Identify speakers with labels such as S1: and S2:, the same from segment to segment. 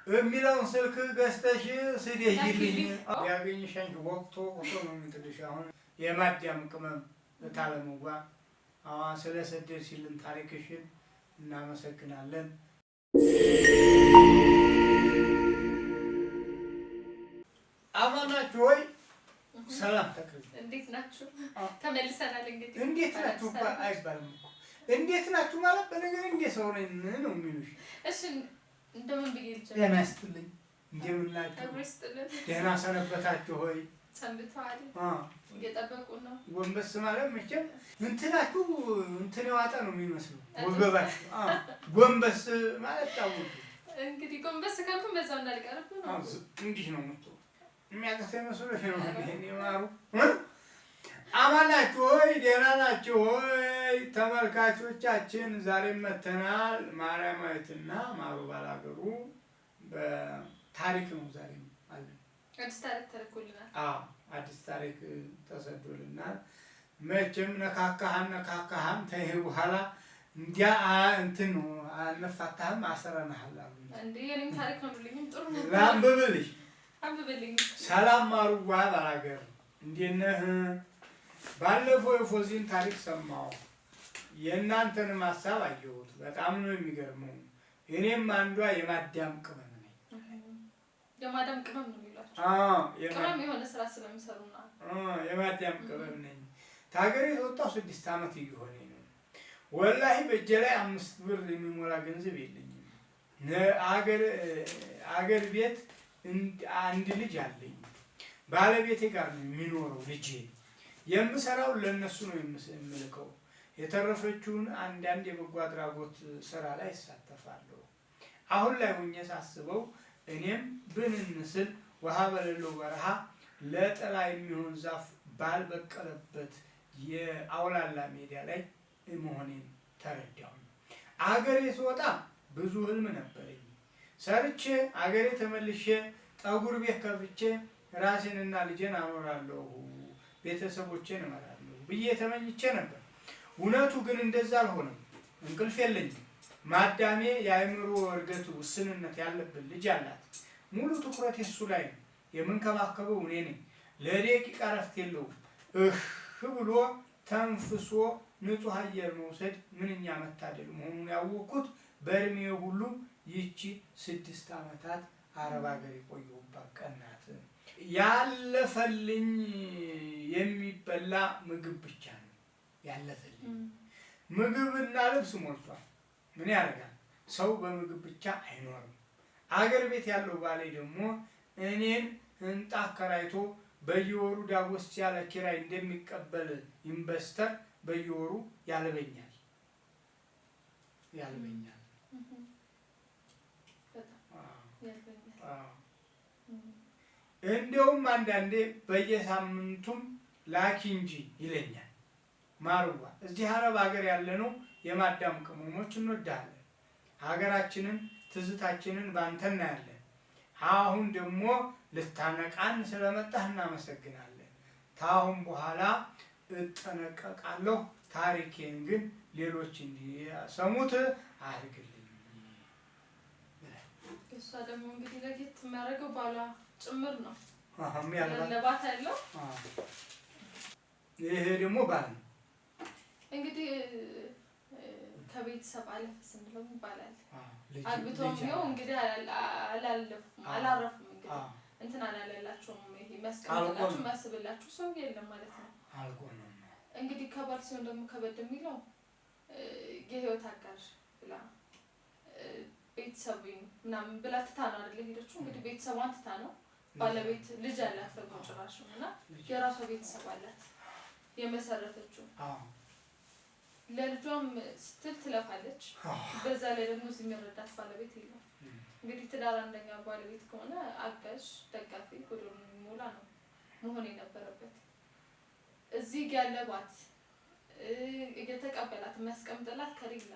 S1: የሚለውን ስልክ ገዝተሽ ስደሽልኝ ያገኝሽ አንቺ ወቅቶ ነው የምትልሽ። አሁን የማዳም ቅመም ታለሙዋ ስለሰደድሽልን ታሪክሽን እናመሰግናለን። አማናችሁ ወይ ሰላም ተክል
S2: እንዴት ናችሁ? ተመልሰናል።
S1: እንዴት ናችሁ አይባልም እኮ እንዴት ናችሁ ማለት በነገር እንዴት ሰው ነኝ ነው የሚሉሽ።
S2: እሺ እንደምን ብዬልሽ
S1: ደህና ይስጥልኝ። እንደምን ናችሁ? ደህና ሰነበታችሁ ሆይ?
S2: ሰንብተዋል። እየጠበቁ ነው።
S1: ጎንበስ ማለት መቼም እንትናችሁ እንትን የዋጠ ነው የሚመስለው ወገባችሁ። ጎንበስ ማለት ታውቁ
S2: እንግዲህ ጎንበስ ካልኩ በዛው እንዳልቀርብ ነው።
S1: እንዲህ ነው የምትው የሚያቀሰ መስሎሽ ነው እኔ ማሩ። አማን ናችሁ ሆይ? ደህና ናችሁ ሆይ? ተመልካቾቻችን ዛሬም መተናል። ማርያማዊትና ማሩ ባላገሩ በታሪክ ነው ዛሬ አለን።
S2: አዲስ ታሪክ ተልኮልናል።
S1: አዲስ ታሪክ ተሰዶልናል። መቼም ነካካህም ተይሄ በኋላ እንዲያ እንትን ነው አነፋታህም አሰረናል አሉ
S2: እንዴ። የኔም ታሪክ ነው ብለኝም ጥሩ ነው።
S1: ላንብብልሽ።
S2: አንብብልኝ።
S1: ሰላም ማሩዋ ባላገር እንዴት ነህ? ባለፈው የፎዚን ታሪክ ሰማሁ። የእናንተንም ሀሳብ አየሁት። በጣም ነው የሚገርመው። እኔም አንዷ የማዳም ቅመም ነኝ።
S2: የማዳም ቅመም ነው የሚሏቸው። ቅመም የሆነ ስራ ስለሚሰሩ ነው።
S1: የማዳም ቅመም ነኝ። ታገሬ የወጣሁ 6 ዓመት እየሆነኝ ነው። ወላሂ በእጄ ላይ 5 ብር የሚሞላ ገንዘብ የለኝም። አገር ቤት አንድ ልጅ አለኝ። ባለቤቴ ጋር ነው የሚኖረው ልጄ። የምሰራው ለነሱ ነው የምልከው። የተረፈችውን አንዳንድ የበጎ አድራጎት ስራ ላይ እሳተፋለሁ። አሁን ላይ ሆኜ ሳስበው እኔም ብንንስል ውሃ በሌለው በረሃ ለጥላ የሚሆን ዛፍ ባልበቀለበት የአውላላ ሜዳ ላይ መሆኔን ተረዳሁ። አገሬ ስወጣ ብዙ ህልም ነበረኝ። ሰርቼ አገሬ ተመልሼ ጠጉር ቤት ከፍቼ ራሴንና ልጄን አኖራለሁ፣ ቤተሰቦቼን እመራለሁ ብዬ ተመኝቼ ነበር። እውነቱ ግን እንደዛ አልሆነም። እንቅልፍ የለኝም። ማዳሜ የአእምሮ እድገት ውስንነት ያለበት ልጅ አላት። ሙሉ ትኩረት እሱ ላይ ነው። የምንከባከበው እኔ ነኝ። ለደቂቃ እረፍት የለውም። ብሎ ተንፍሶ ንጹህ አየር መውሰድ ምንኛ መታደል መሆኑን ያወቅኩት በእድሜ ሁሉ ይቺ 6 ዓመታት አረብ ሀገር የቆየሁባት ቀን ናት። ያለፈልኝ የሚበላ ምግብ ብቻ ነው ያለፈልኝ። ምግብና ልብስ ሞልቷል። ምን ያደርጋል? ሰው በምግብ ብቻ አይኖርም። አገር ቤት ያለው ባሌ ደግሞ እኔን ህንጣ አከራይቶ በየወሩ ዳጎስ ያለ ኪራይ እንደሚቀበል ኢንቨስተር በየወሩ ያልበኛል። እንደውም አንዳንዴ በየሳምንቱም ላኪ እንጂ ይለኛል። ማሩዋ እዚህ አረብ ሀገር ያለነው የማዳም ቅመሞች እንወዳለን። ሀገራችንን ትዝታችንን ባንተ እናያለን። አሁን ደግሞ ልታነቃን ስለመጣህ እናመሰግናለን። ታሁን በኋላ እጠነቀቃለሁ። ታሪኬን ግን ሌሎች እንዲሰሙት አድርግልኝ።
S2: እሷ ደግሞ እንግዲህ ለጌት የሚያደርገው ባሏ ጭምር ነው። ለባት ያለው
S1: ይሄ ደግሞ ባል ነው።
S2: እንግዲህ ከቤተሰብ አለፍ ስንለው ይባላል። አግብቶም ነው እንግዲህ አላረፉም። እንግዲህ እንትን አላለላቸውም። ይሄ መስቀላችሁ ማስብላችሁ ሰው የለም ማለት ነው።
S1: አልቆንም
S2: እንግዲህ ከባል ሲሆን ደግሞ ከበድ የሚለው የህይወት አጋር ብላ ቤተሰብ ምናምን ብላ ትታ ነው አይደል ሄደችው። እንግዲህ ቤተሰቧን ትታ ነው። ባለቤት ልጅ አላት ደግሞ ጭራሽ እና የራሷ ቤተሰብ አላት የመሰረተችው። ለልጇም ስትል ትለፋለች። በዛ ላይ ደግሞ የሚረዳት ባለቤት የለም። እንግዲህ ትዳር አንደኛ ባለቤት ከሆነ አጋዥ፣ ደጋፊ፣ ጎዶሎ የሚሞላ ነው መሆን የነበረበት። እዚህ ያለባት እየተቀበላት የሚያስቀምጥላት ከሌለ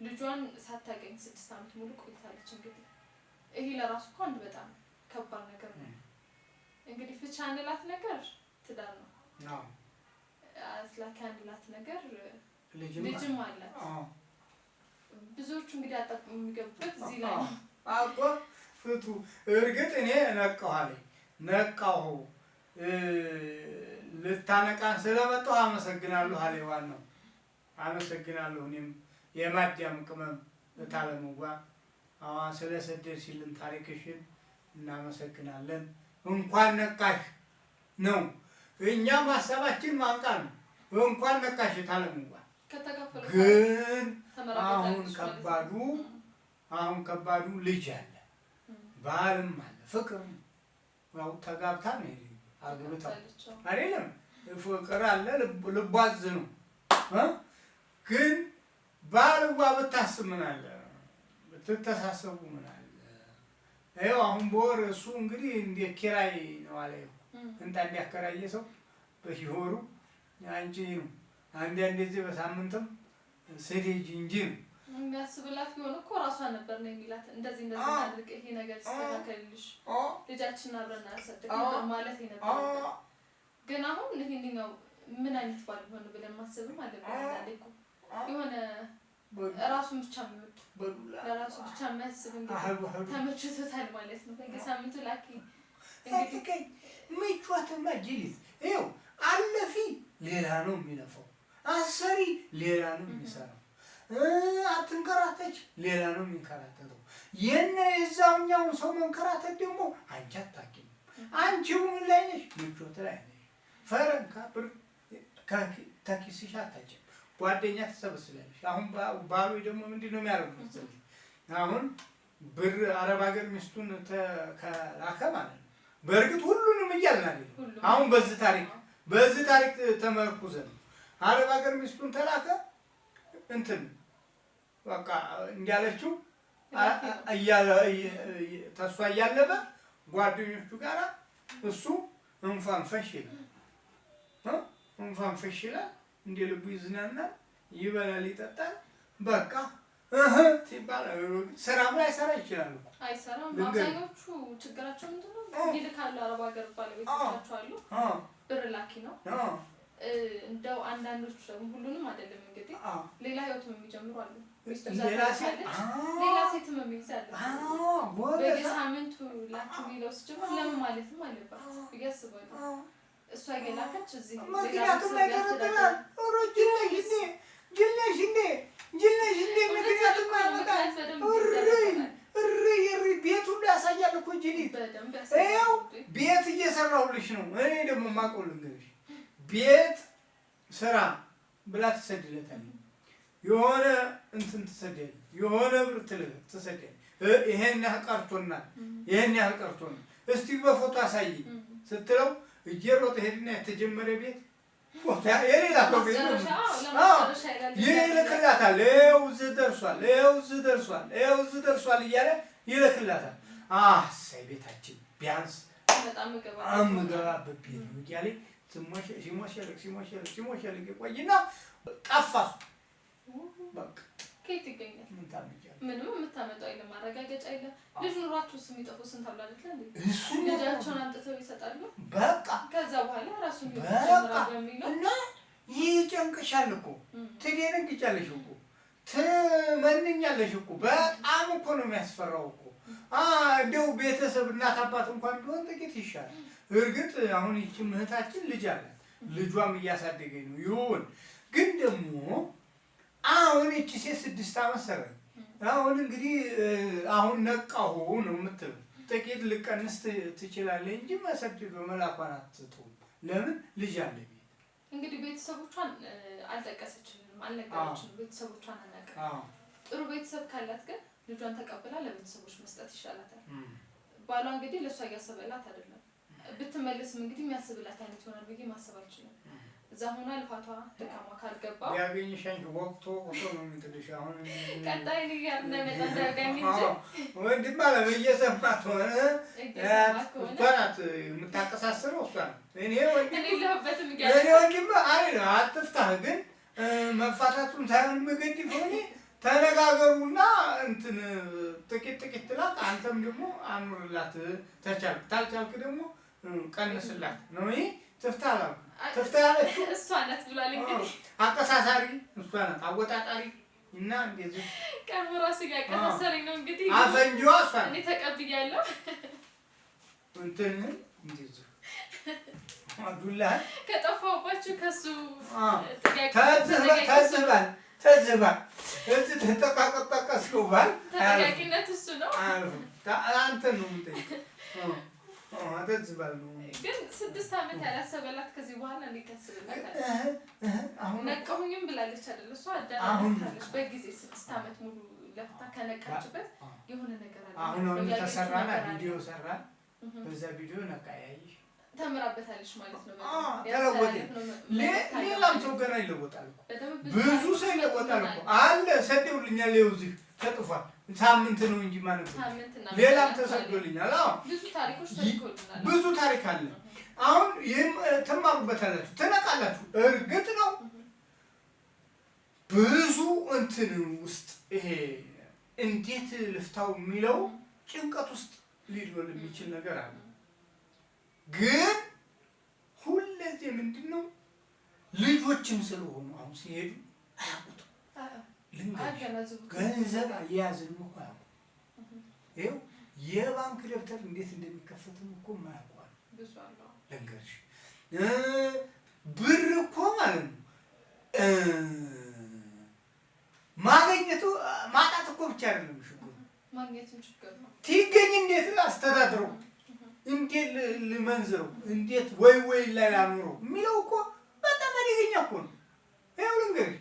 S2: ልጇን ሳታገኝ 6 ዓመት ሙሉ ቆይታለች። እንግዲህ ይሄ ለራሱ እኮ አንድ በጣም ከባድ ነገር ነው። እንግዲህ ፍቻ አንላት ነገር ትዳር ነው። አስላካ አንላት ነገር ልጅም አላት። ብዙዎቹ እንግዲህ አጣጥሞ የሚገቡበት እዚህ ላይ ነው።
S1: አቆ ፍቱ እርግጥ እኔ ነቃሁ ልታነቃን ስለመጣሁ አመሰግናለሁ አለ ዋናው። አመሰግናለሁ እኔም የማዳም ቅመም ታለሙዋ አሁን ስለሰደድሽልን ታሪክሽን እናመሰግናለን። እንኳን ነቃሽ ነው እኛ ማሰባችን ማንቃት ነው። እንኳን ነቃሽ ታለሙዋ ግን አሁን ከባዱ ልጅ አለ፣ ባልም አለ፣ ፍቅርም ያው ተጋብታ ነው አግብተው አይደለም ፍቅር አለ ልቧዝ ነው። ግን ባልዋ ብታስብ ምን አለ ብትተሳሰቡ ምን አለ። ይኸው አሁን በወር እሱ እንግዲህ እንደ ኪራይ ነው አለ እንታ እንዲያከራየ ሰው በሽሆሩ አንቺ ነው አንዳንዴ በሳምንትም ስደጂ እንጂ ነው
S2: የሚያስብላት ቢሆን እኮ ራሷን ነበር ነው የሚላት። እንደዚህ አድርግ ይሄ ነገር ሲስተካከልልሽ ልጃችንን አብረን እናሳድግ ነበር ማለት ነበር። ግን አሁን ይሄንኛው ምን አይነት ባል ሆነ ብለን ማሰብም አለብን። አንዳንዴ እኮ የሆነ ራሱን ብቻ የሚወድ ለራሱ ብቻ የሚያስብ እንግዲህ ተመችቶታል ማለት ነው። በየሳምንቱ ላኪ
S1: እንግዲህ ምቾትማ ጅሊት ይኸው አለፊ ሌላ ነው የሚለፋው፣ አሰሪ ሌላ ነው የሚሰራው፣ አትንከራተች ሌላ ነው የሚንከራተተው። የዛኛው ሰው መንከራተት ደግሞ አንቺ አታውቂም። አንቺው ምን ላይ ነሽ? ምቾት ላይ ነሽ። ፈረንካ ብር ከኪስሽ አታጭም። ጓደኛ ትሰበስላለሽ። አሁን ባሉ ደግሞ ምንድን ነው የሚያደርጉት? አሁን ብር አረብ ሀገር ሚስቱን ከላከ ማለት ነው። በእርግጥ ሁሉንም እያልን አይደለም። አሁን በዚህ ታሪክ ተመርኩዘን አረብ ሀገር ሚስቱን ተላከ እንትን በቃ እንዲያለችው ተሷ እያለበ ጓደኞቹ ጋር እሱ እንፋንፈሽ ይላል። እንደ ልቡ ይዝናናል፣ ይበላል፣ ይጠጣል። በቃ ሲባል ስራም ላይ ሰራ ይችላል እኮ
S2: አይሰራም። አብዛኞቹ ችግራቸው ምንድን ነው? ይልካሉ አረብ ሀገር ባለቤቶቻቸው አሉ፣ ብር ላኪ ነው። እንደው አንዳንዶቹ ደግሞ ሁሉንም አይደለም እንግዲህ ሌላ ህይወትም የሚጀምሩ አሉ። ሌላ ሴትም የሚይዝ አለ። በየሳምንቱ ላኪ ሊለው ሲጀምር ለምን ማለትም አለባት ብዬ አስባለሁ። እሷ የላከች እዚህ
S1: ምክንያቱም ላይ ተረተናል ጅልነሽ ምክንያቱም ቤት ሁሉ ያሳያል እኮ ጅሊት። ይኸው ቤት እየሰራሁልሽ ነው። እኔ ደግሞ የማውቀው ልንገርሽ፣ ቤት ስራ ብላ ትሰድለታለች። የሆነ እንትን ትሰደል፣ የሆነ ብር ትሰደል። ይሄን ያህል ቀርቶናል፣ ይሄን ያህል ቀርቶናል፣ እስቲ በፎቶ አሳይ ስትለው እየሮጠ ሄድና የተጀመረ ቤት ፎቶ የሌላ ሰው ቤት ነው ይልክላታል። ይኸው እዚህ ደርሷል እያለ ይልክላታል። አሳይ ቤታችን ቢያንስ
S2: በጣም
S1: የምገባበት ቤት ነው እያለ ሲሞሸልቅ ይቆይና ጠፋ። በቃ
S2: ከየት ይገኛል?
S1: ምን ታመጫለሽ?
S2: ምንም የምታመጣው የለም፣ ማረጋገጫ የለም። ልጅ ኑሯቸው የሚጠፉ ስንት አብላለች እንዴ? ልጃቸውን አምጥተው ይሰጣሉ።
S1: በቃ
S2: ከዛ በኋላ ራሱን ይጀምራል በሚለው
S1: እና ይጨንቅሻል እኮ ትደነግጫለሽ እኮ ትመንኛለሽ እኮ። በጣም እኮ ነው የሚያስፈራው እኮ። እንደው ቤተሰብ እናት አባት እንኳን ቢሆን ጥቂት ይሻላል። እርግጥ አሁን ይቺ እህታችን ልጅ አላት፣ ልጇም እያሳደገኝ ነው። ይሁን ግን ደግሞ አሁን ይቺ ሴት 6 ዓመት ሰራኝ። አሁን እንግዲህ አሁን ነቃሁ ነው የምትለው። ጥቂት ልቀንስ ትችላለች እንጂ መሰደድ በመላኳን አትተውም። ለምን ልጅ አለ ቤት።
S2: እንግዲህ ቤተሰቦቿን አልጠቀሰችልንም፣ አልነገረችንም። ቤተሰቦቿን አናውቅም። ጥሩ ቤተሰብ ካላት ግን ልጇን ተቀብላ ለቤተሰቦች መስጠት ይሻላታል። ባሏ እንግዲህ ለእሷ እያሰበላት አይደለም። ብትመለስም እንግዲህ የሚያስብላት አይነት ይሆናል ብዬ ማሰብ አልችልም። እዛ ሆና ልፋቷ ደካማ ካልገባ
S1: ያገኝሽ አንቺ ወቅቱ ነው የምትልሽ። አሁን
S2: ቀጣይ ነገር እንደመጣ እንዳገኝ እንጂ
S1: ወንድም አለ በየሰማት ሆነ እሷ ናት የምታቀሳስረው እሷ ናት። እኔ ወንድም አይደል አትፍታህ፣ ግን መፋታቱን ሳይሆን የምገድፍ ሆኔ ተነጋገሩና እንትን ጥቂት ትላት። አንተም ደግሞ አኑርላት ተቻልክ፣ ታልቻልክ ደግሞ ቀንስላት ነው። ይሄ ትፍታ አላልኩም። ትፍታ ያለችው
S2: እሷ ናት ብሏል። እንግዲህ
S1: አቀሳሳሪ እሷ ናት፣ አወጣጣሪ እና እንደዚህ
S2: ቀርቦ ራሱ ያቀታሰረኝ ነው እንግዲህ
S1: አፈንጂዋ እሷ
S2: እኔ ተቀብያለሁ
S1: እንትን እንደዚህ አዱላ
S2: ከጠፋሁባችሁ ከሱ
S1: ተዝባል እዚህ ተጠቃቀጠቀስከው ባል
S2: ተጠያቂነት እሱ ነው።
S1: አንተ ነው የምጠይቀው። ተዝባል ነው
S2: ግን 6 ዓመት ያላሰበላት ከዚህ በኋላ እንዴት ያስብላታል? አሁን ነቀሁኝም ብላለች አይደል? እሷ አዳራለች በጊዜ 6 ዓመት ሙሉ ለፍታ ከነቃችበት የሆነ ነገር አለ።
S1: አሁን ተሰራና ቪዲዮ ሰራ። በዛ ቪዲዮ ነቃ ያይሽ
S2: ተምራበታለች ማለት ነው።
S1: ተለወጠ። ሌላም ሰው ገና ይለወጣል እኮ ብዙ ሰው ይለወጣል እኮ አለ። ሰደውልኛል ይውዚህ ተጥፏል። ሳምንት ነው እንጂ ማለት ነው። ሌላም ተሰዶልኛል። አዎ
S2: ብዙ ታሪኮች ተልኮልናል።
S1: ብዙ ታሪክ አለ። አሁን ይሄም ተማሩበታላችሁ፣ ተነቃላችሁ። እርግጥ ነው ብዙ እንትን ውስጥ ይሄ እንዴት ልፍታው የሚለው ጭንቀት ውስጥ ሊዶል የሚችል ነገር አለ። ግን ሁለዚህ ምንድነው ልጆችም ስለሆኑ አሁን ሲሄዱ አያውቁት ገንዘብ አያያዝን እኮ አያውቁ። ይኸው የባንክ ደብተር እንዴት እንደሚከፈትም እኮ ማያውቋል። ልንገርሽ ብር እኮ ማለት ነው ማግኘቱ ማጣት እኮ ብቻ አይደለም ችግሩ፣
S2: ማግኘቱም ችግር ነው።
S1: ትገኝ እንዴት አስተዳድረው እንዴት ልመንዝረው እንዴት ወይ ላይ ላኑረው የሚለው እኮ በጣም አደገኛ እኮ ነው። ይኸው ልንገርሽ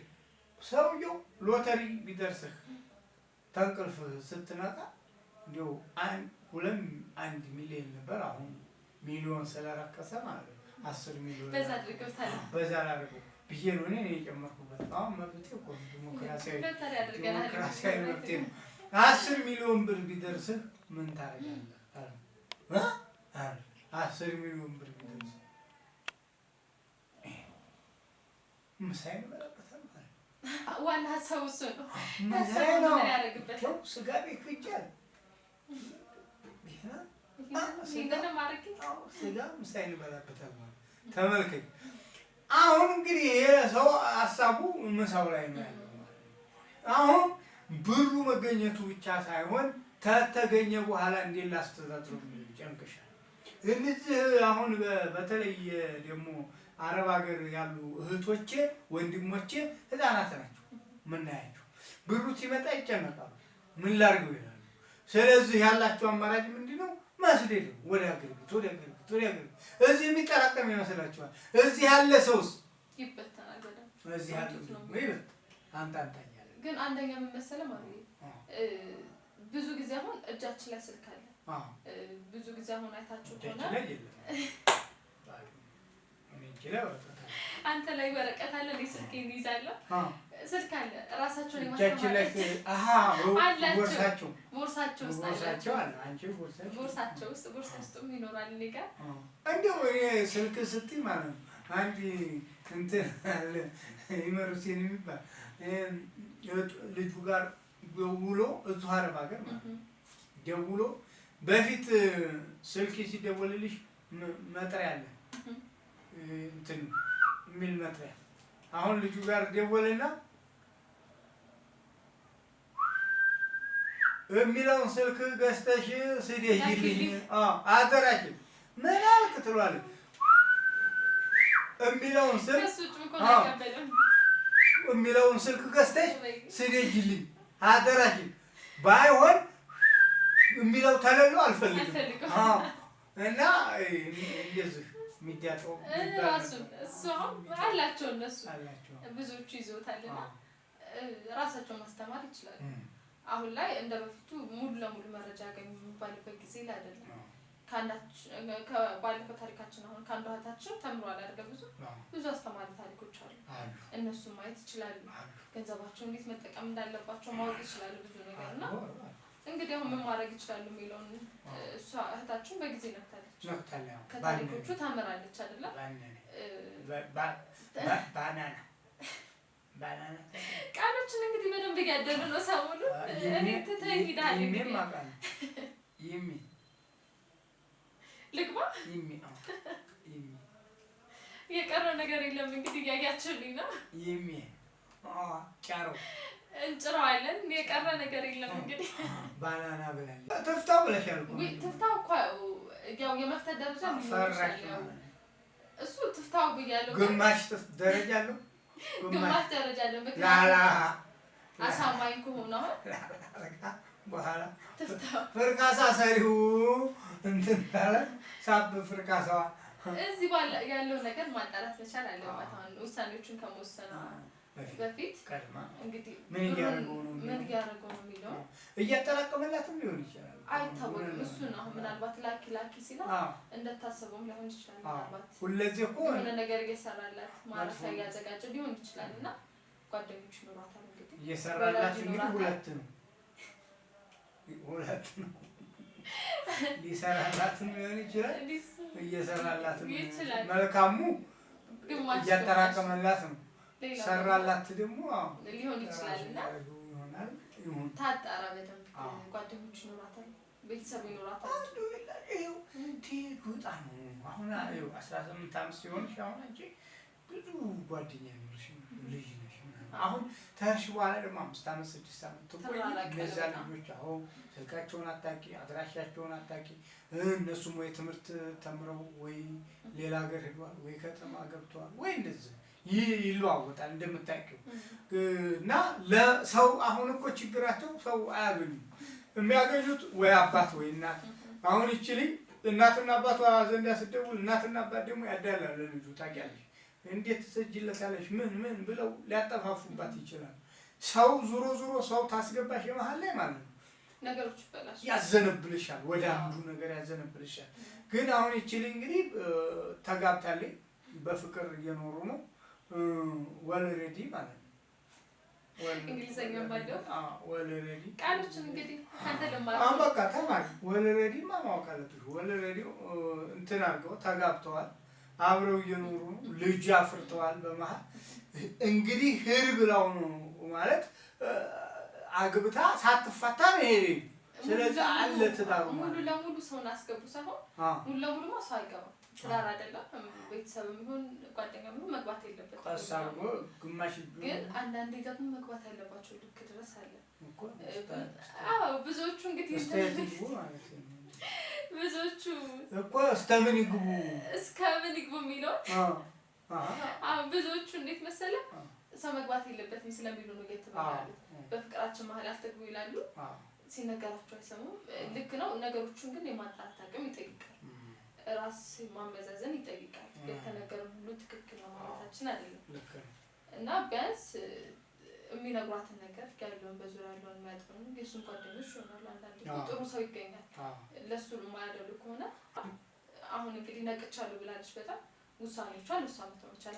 S1: ሰውየው ሎተሪ ቢደርስህ ተንቅልፍ ስትነቃ እንዲያው 1 ሚሊዮን ነበር። አሁን ሚሊዮን ስለረከሰ ማለት ነው 10 ሚሊዮን
S2: በዛ አድርገውታል።
S1: በዛ አድርገው ብዬ ነው እኔ የጨመርኩበት። አሁን መብቴ እኮ ዲሞክራሲያዊ መብቴ ነው። 10 ሚሊዮን ብር ቢደርስህ ምን ታደርጋለህ? 10 ሚሊዮን ብር ቢደርስህ ምሳዬን እበላበታለሁ ማለት ነው።
S2: ዋና ሀሳቡ እሱ ነው።
S1: ምሳዬን ነው ያደርግበታል። ስጋ ቤት ሂጅ ስጋ ምሳዬን እበላበታለሁ ማለት ተመልከኝ። አሁን እንግዲህ ይሄ ሰው ሀሳቡ ምሳው ላይ ነው ያለው ማለት ነው። አሁን ብሩ መገኘቱ ብቻ ሳይሆን ተተገኘ በኋላ እንዴት ላስተዳድረው ጨንቅሻል። እነዚህ አሁን በተለይ ደግሞ አረብ ሀገር ያሉ እህቶቼ ወንድሞቼ ህፃናት ናቸው ምናያቸው። ብሩ ሲመጣ ይጨነቃሉ፣ ምን ላድርገው ይላሉ። ስለዚህ ያላቸው አማራጭ ምንድነው? መስደድ ነው። ወደ ሀገር ቤት ወደ ሀገር ቤት ወደ ሀገር ቤት። እዚህ የሚጠራቀም ይመስላችኋል? እዚህ ያለ ሰውስ
S2: ይበተናል።
S1: እዚህ ያለ ይበል አንተ ያለ
S2: ግን አንደኛ ምን መሰለህ ማለት ብዙ ጊዜ አሁን እጃችን ላይ ስልክ አለ። ብዙ ጊዜ አሁን አይታችሁ ከሆነ አንተ ላይ ወረቀት አለ፣ እኔ ስልኬን ይዛለሁ። ስልክ አለ ራሳቸውን
S1: የማስተማራት
S2: ቦርሳቸው ውስጥ
S1: ቦርሳቸው
S2: ውስጥም ይኖራል። እኔ ጋር
S1: እንደው ስልክ ስትይ ማለት ነው አንድ እንትን አለ ይመሩሲን የሚባል ልጁ ጋር ደውሎ እዚሁ አረብ ሀገር ማለት ነው ደውሎ በፊት ስልክ ሲደወልልሽ መጥሪያ አለ እንትን የሚል መጥሪያ። አሁን ልጁ ጋር ደወለና የሚለውን ስልክ ገዝተሽ ስደጂልኝ አደራሽ ምን አልክ ትሏለች። የሚለውን ስልክ ገዝተሽ ስደጂልኝ አደራሽ ባይሆን የሚለው ተለሎ አልፈልግም። እና እንደዚህ ሚዲያጠው
S2: እሱ አላቸው እነሱ ብዙዎቹ ይዘውታልና ራሳቸውን ማስተማር ይችላሉ። አሁን ላይ እንደ በፊቱ ሙሉ ለሙሉ መረጃ ያገኙ የሚባልበት ጊዜ ላይ አይደለም። ከባለፈው ታሪካችን አሁን ከአንዷ እህታችን ተምሯል አይደል? ብዙ አስተማሪ ታሪኮች አሉ። እነሱን ማየት ይችላሉ። ገንዘባቸውን እንዴት መጠቀም እንዳለባቸው ማወቅ ይችላሉ። ብዙ ነገር እና እንግዲህ አሁን ምን ማድረግ ይችላሉ የሚለውን እሷ እህታችን በጊዜ ነክታለች። ከታሪኮቹ ታምራለች አይደለ?
S1: ባናና
S2: ቃሎችን እንግዲህ በደንብ እያደረ ነው ሰሞኑ። እኔ ትተኸኝ ሄደሃል። ልግባ የቀረው ነገር የለም እንግዲህ እያያችሁልኝ ነው።
S1: ጫሮ
S2: እንጭረዋለን። የቀረ ነገር የለም እንግዲህ
S1: ባናና ብላለች። ትፍታው ብለሻል እኮ
S2: ትፍታው እኮ ያው የመፍታት ደረጃ ነው። እሱ ትፍታው ብያለሁ።
S1: ግማሽ ደረጃ አለው።
S2: ግማሽ ደረጃ አለው።
S1: ላላ
S2: አሳማኝ ከሆነ
S1: በኋላ
S2: ትፍታው
S1: ፍርካሳ ሰሪው እንትን ካለ ሳብ ፍርካሳዋ
S2: እዚህ ባለ ያለው ነገር ማጣራት መቻል አለባት። አሁን ውሳኔዎችን ከመወሰኑ በፊት እንግዲህ ምን እያደረገው ነው የሚለው
S1: እያጠራቀመላትም ሊሆን ይችላል።
S2: አይታወቅም። እሱ ነው ምናልባት ላኪ ሲላ እንደታሰበውም ሊሆን ይችላል። ምናልባት
S1: ሁለዚህ እኮ
S2: የሆነ ነገር እየሰራላት ማረፊያ እያዘጋጀ ሊሆን ይችላል። እና ጓደኞች ይኖሯታል እንግዲህ
S1: እየሰራላት እንግዲህ ሁለት ነው ሊሰራላትም ሊሆን ይችላል። እየሰራላትም መልካሙ እያጠራቀመላት ነው። ሰራላት ደግሞ
S2: ሊሆን ይችላል። እና ታጣራ በደንብ ጓደኞች ይኖራታል፣ ቤተሰብ ይኖራታል።
S1: ይኸው ትሄዱጣ ነው አሁን 18 ዓመት ሲሆንሽ አሁን አንቺ ብዙ ጓደኛ ይኖርሽ ልጅ ነሽ። አሁን ተሽ በኋላ ደግሞ 5 ዓመት 6 ዓመት ትቆይ እነዛ ልጆች አሁን ስልካቸውን አታውቂ፣ አድራሻቸውን አታውቂ። እነሱም ወይ ትምህርት ተምረው ወይ ሌላ ሀገር ሄደዋል ወይ ከተማ ገብተዋል ወይ እንደዚህ ይለዋወጣል እንደምታውቂው። እና ለሰው አሁን እኮ ችግራቸው ሰው አያገኙም። የሚያገኙት ወይ አባት ወይ እናት። አሁን ይችል እናትና አባቷ ዘንድ ስትደውል እናትና አባት ደግሞ ያዳላል ለልጁ ታውቂያለሽ። እንዴት ትሰጅለታለሽ ምን ብለው ሊያጠፋፉባት ይችላል። ሰው ዙሮ ሰው ታስገባሽ የመሃል ላይ ማለት ነው
S2: ነገሮች ይበላሽ
S1: ያዘነብልሻል፣ ወደ አንዱ ነገር ያዘነብልሻል። ግን አሁን ይችል እንግዲህ ተጋብታለች፣ በፍቅር እየኖሩ ነው። ወልሬዲ ማለት ነው
S2: እንግሊዘኛ ማለት
S1: ወልሬዲ
S2: ቃሎችን እንግዲህ ካንተ ለማለት
S1: አሁን በቃ ተማሪ ወልሬዲ ማወቅ አለብሽ። ወልሬዲ እንትን አድርገው ተጋብተዋል፣ አብረው እየኖሩ ነው፣ ልጅ አፍርተዋል። በመሃል እንግዲህ ህር ብላው ነው ማለት አግብታ ሳትፈታ ነው ይሄ። ስለዚህ አለ ትዳሩ
S2: ሙሉ ለሙሉ ሰውን አስገቡ ሳይሆን ሙሉ ለሙሉ ሰው አይገባም። ትዳር አይደለም ቤተሰብም ይሁን ጓደኛም ይሁን መግባት የለበትም።
S1: ቀሳርጎ ግማሽ
S2: ግን አንዳንዴ ደግሞ መግባት ያለባቸው ልክ ድረስ አለ እኮ። ብዙዎቹ እንግዲህ ብዙዎቹ
S1: እኮ እስከምን ይግቡ
S2: የሚለው ብዙዎቹ እንዴት መሰለህ ሰው መግባት የለበትም ስለሚሉ ነው እየተባሉ በፍቅራችን መሀል አትግቡ ይላሉ። ሲነገራቸው አይሰሙም። ልክ ነው። ነገሮቹን ግን የማጣራት አቅም ይጠይቃል። ራስ ማመዛዘን ይጠይቃል። የተነገረው ሁሉ ትክክል ነው ማለታችን አይደለም። እና ቢያንስ የሚነግሯትን ነገር ያለውን በዙሪያ ያለውን የሚያጥኑ የእሱን ጓደኞች ይሆናሉ። አንዳንዴ ጥሩ ሰው ይገኛል። ለእሱ የማያደሉ ከሆነ አሁን እንግዲህ ነቅቻለሁ ብላለች። በጣም ውሳኔዎቿን እሷ መተመቻል።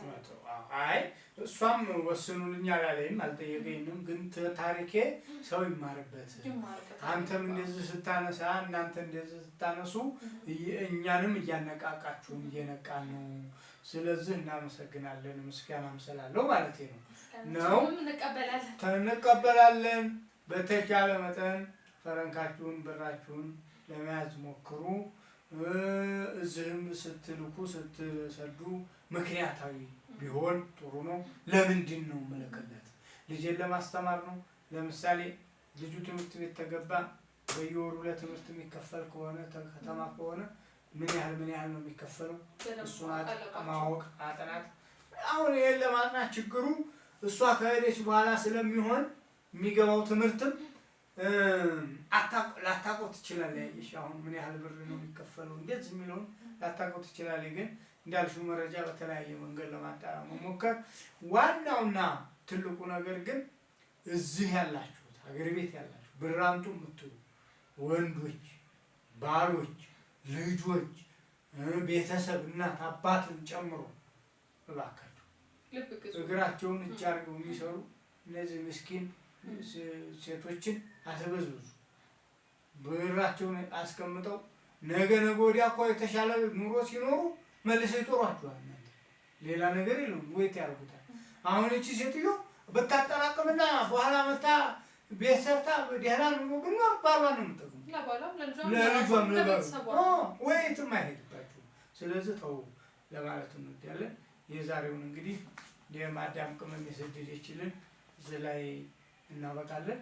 S1: አይ እሷም ወስኑልኝ አላለኝም አልጠየቀኝም። ግን ታሪኬ ሰው ይማርበት። አንተም እንደዚህ ስታነሳ እናንተ እንደዚህ ስታነሱ እኛንም እያነቃቃችሁን እየነቃን ነው። ስለዚህ እናመሰግናለን። ምስጋናም ስላለው ማለት ነው እንቀበላለን። በተቻለ መጠን ፈረንካችሁን ብራችሁን ለመያዝ ሞክሩ። እዚህም ስትልኩ ስትሰዱ ምክንያታዊ ቢሆን ጥሩ ነው። ለምንድን ነው መለከለት? ልጄን ለማስተማር ነው። ለምሳሌ ልጁ ትምህርት ቤት ተገባ፣ በየወሩ ለትምህርት የሚከፈል ከሆነ ከተማ ከሆነ ምን ያህል ነው የሚከፈለው? እሱን ማወቅ አጥናት። አሁን ይሄን ለማጥናት ችግሩ እሷ ከሄደች በኋላ ስለሚሆን የሚገባው ትምህርትም ላታውቀው ትችላለህ። ያየሽ አሁን ምን ያህል ብር ነው የሚከፈለው እንደዚህ የሚለውን ላታውቀው ትችላለህ። ግን እንዳልሽው መረጃ በተለያየ መንገድ ለማጣራት መሞከር ዋናውና ትልቁ ነገር ግን እዚህ ያላችሁት ሀገር ቤት ያላችሁ ብር አምጡ የምትሉ ወንዶች፣ ባሎች፣ ልጆች፣ ቤተሰብ እናት አባትን ጨምሮ እባካችሁ እግራቸውን እጅ አድርገው የሚሰሩ እነዚህ ምስኪን ሴቶችን አስበዝብዙ። ብራቸውን አስቀምጠው ነገ ወዲያ እኮ የተሻለ ኑሮ ሲኖሩ መልሰው ይጦሯቸዋል። ሌላ ነገር የለውም። ወይት ያርጉታል። አሁን እቺ ሴትዮ ብታጠራቅምና በኋላ መታ ቤት ሰርታ ደህና ኑሮ ብኖር ባሏን ነው የምትጠቅመው። ለልጇም ወይትም አይሄድባችሁም። ስለዚህ ተው ለማለት እንወዳለን። የዛሬውን እንግዲህ የማዳም ቅመም የሰደደችልን እዚህ ላይ እናበቃለን።